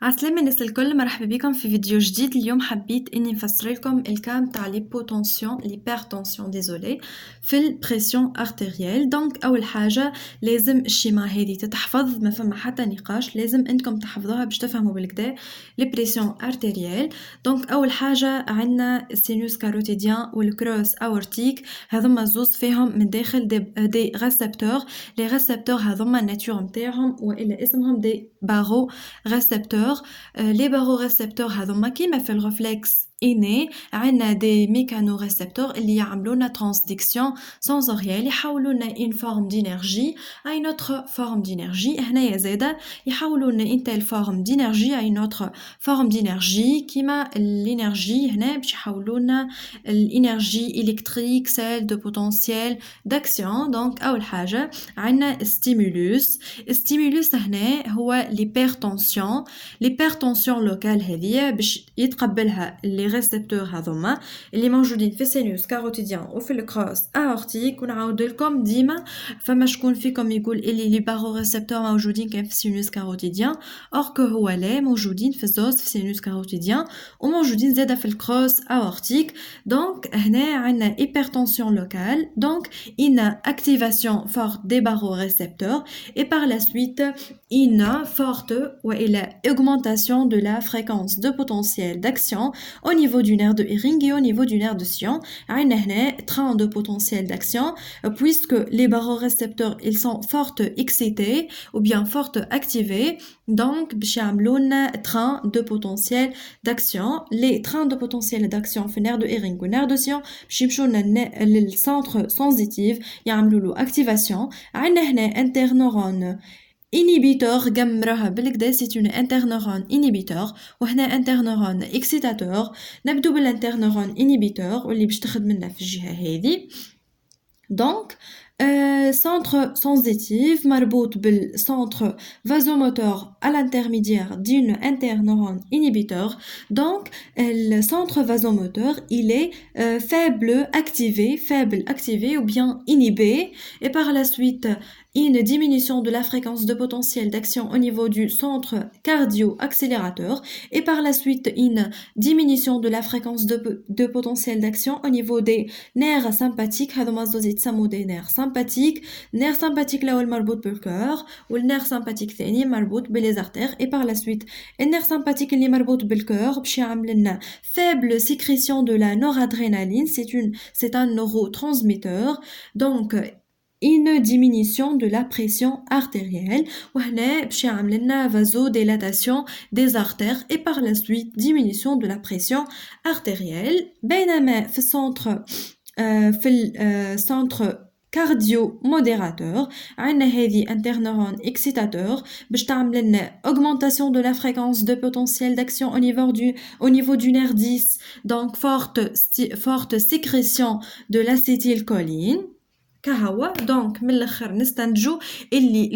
عسلامة الناس الكل، مرحبا بكم في فيديو جديد. اليوم حبيت اني نفسر لكم الكام تاع ليبرتونسيون ديزولي في البريسيون ارتيريال. دونك اول حاجه لازم الشيما هذه تتحفظ، ما فما حتى نقاش، لازم انكم تحفظوها باش تفهموا بالكدا لي بريسيون ارتيريال. دونك اول حاجه عندنا السينوس كاروتيديان والكروس اورتيك، هذوما زوز فيهم من داخل دي ريسبتور. لي ريسبتور هذوما الناتور نتاعهم والا اسمهم دي بارو récepteurs. Les barorécepteurs هذوما كيما في الرفلكس إني عنا دي ميكانوrécepteurs اللي يعملونا ترانسديكسيون سنسوريال، يحولونا une forme d'énergie à une autre forme d'énergie. هنايا زادا يحولونا une telle forme d'énergie à une autre forme d'énergie، كيما l'énergie هنا باش يحولونا l'énergie électrique celle de potentiel d'action. دونك أول حاجة عنا stimulus هنا هو l'hypertension locale هذيا باش يتقبلها لي ريسبتور هذوما اللي موجودين في السينوس كاروتيديان وفي الكروس اورتيك. ونعاود لكم ديما فما شكون فيكم يقول اللي لي بارو ريسبتور موجودين كان في السينوس كاروتيديان، اور هو لا، موجودين في الزوز في السينوس كاروتيديان وموجودين زاده في الكروس اورتيك. دونك هنا عندنا hypertension locale، donc une activation forte des barorécepteurs et par la suite une forte ou la augmentation de la fréquence de potentiel d'action au niveau du nerf de Hering et au niveau du nerf de Sion. عندنا هنا train de potentiel d'action puisque les barorécepteurs ils sont fortes excités ou bien fortes activés. Donc باش يعملونا train de potentiel d'action. Les trains de potentiel d'action في nerf de Hering و nerf de Sion باش يمشونا للcentre sensitif يعملوا له activation. عندنا هنا interneuron inhibiteur قمرها بالكدا، c'est une interneuron inhibiteur، وهنا interneuron excitateur. نبدو بالinterneuron inhibiteur واللي باش تخدم لنا في الجهة هذه. donc centre sensitif مربوط بالcentre vasomoteur à l'intermédiaire d'une interneuron inhibiteur. donc le centre vasomoteur il est faible activé ou bien inhibé, et par la suite une diminution de la fréquence de potentiel d'action au niveau du centre cardio-accélérateur, et par la suite une diminution de la fréquence de potentiel d'action au niveau des nerfs sympathiques. هذوما زوز يتسموا des nerfs sympathiques. nerf sympathique الأول مربوط بالكور والنير sympathique الثاني مربوط باللي artères. et par la suite النير sympathique اللي مربوط بالكور باش يعمل لنا faible sécrétion de la noradrénaline, c'est un neurotransmetteur. donc une diminution de la pression artérielle وهنا باش يعمل لنا vasodilatation des artères, et par la suite diminution de la pression artérielle. بينما في الcentre cardio modérateur عندنا هذه interneuron excitateur باش تعمل لنا augmentation de la fréquence de potentiel d'action au niveau du nerf 10. donc forte sécrétion de l'acétylcholine كهوا. دونك من الاخر نستنتجو اللي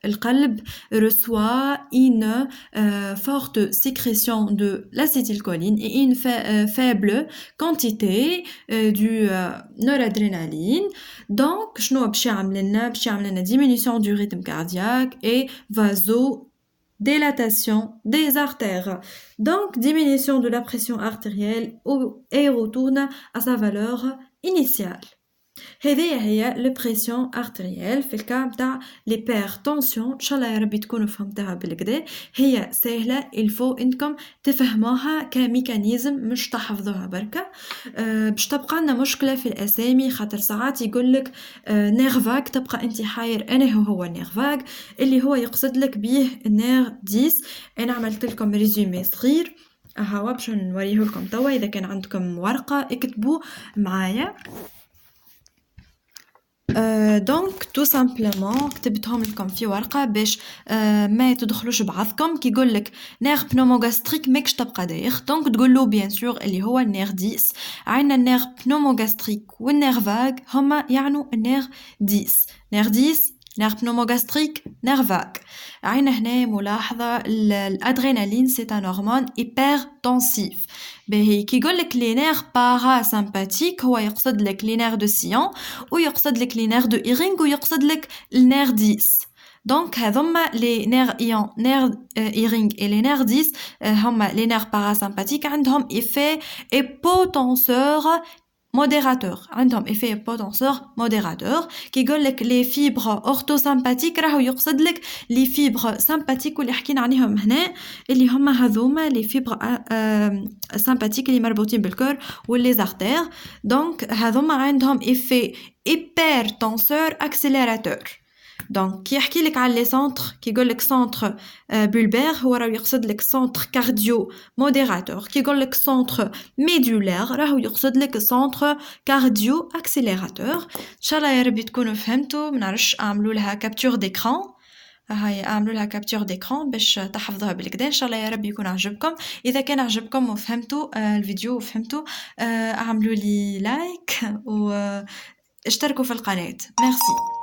القلب reçoit une forte sécrétion de l'acétylcholine et une faible quantité du noradrénaline. donc شنو باش يعمل لنا diminution du rythme cardiaque et vasodilatation des artères. donc diminution de la pression artérielle et retourne à sa valeur initiale. هذه هي البريسيون ارتريال في الكام تاع ليبرتونسيون. ان شاء الله يا ربي تكونوا فهمتها بالكدا، هي سهله، الفو انكم تفهموها كميكانيزم مش تحفظوها بركه. باش تبقى لنا مشكله في الاسامي، خاطر ساعات يقولك نيرفاك، تبقى انت حاير انا هو نيرفاك اللي هو يقصد لك بيه نير 10. انا عملت لكم ريزومي صغير اهو باش نوريه لكم توا. اذا كان عندكم ورقه اكتبوا معايا. دونك تو سامبلومون كتبتهم لكم في ورقه باش ما تدخلوش بعضكم. كي يقول لك نير بنوموغاستريك ماكش تبقى دايخ، دونك تقول له بيان سور اللي هو النير 10. عندنا النير بنوموغاستريك والنير فاغ هما يعنوا النير 10. نير 10 نير بنوموغاستريك نير فاغ. عندنا هنا ملاحظه الادرينالين سي ان هرمون هيبرتنسيف. باهي كي يقول لك لي نير باراسمباتيك هو يقصد لك لي نير دو سيون ويقصد لك لي نير دو إيرينغ ويقصد لك النير 10. دونك هذوما لي نير ايون نير ايرينغ اي لي نير 10 هما لي نير باراسمباتيك عندهم ايفي اي بوتونسور موديراتور عندهم ايفي بوتونسور موديراتور كي يقول لك لي فيبر اورتوسامباتيك راهو يقصد لك لي فيبر سامباتيك واللي حكينا عليهم هنا اللي هما هذوما لي فيبر سامباتيك اللي مربوطين بالكور واللي زارتير دونك هذوما عندهم ايفي hyper tenseur accélérateur دونك كي يحكي لك على لي سونتر كي يقول لك سونتر بولبير هو راه يقصد لك سونتر كارديو موديراتور كي يقول لك سونتر ميدولير راهو يقصد لك سونتر كارديو اكسيليراتور ان شاء الله يا ربي تكونوا فهمتوا ما نعرفش اعملوا لها كابتور ديكران هاي اعملوا لها كابتور ديكران باش تحفظوها بالكدا ان شاء الله يا ربي يكون عجبكم اذا كان عجبكم وفهمتوا الفيديو وفهمتوا اعملوا لي لايك واشتركوا في القناه ميرسي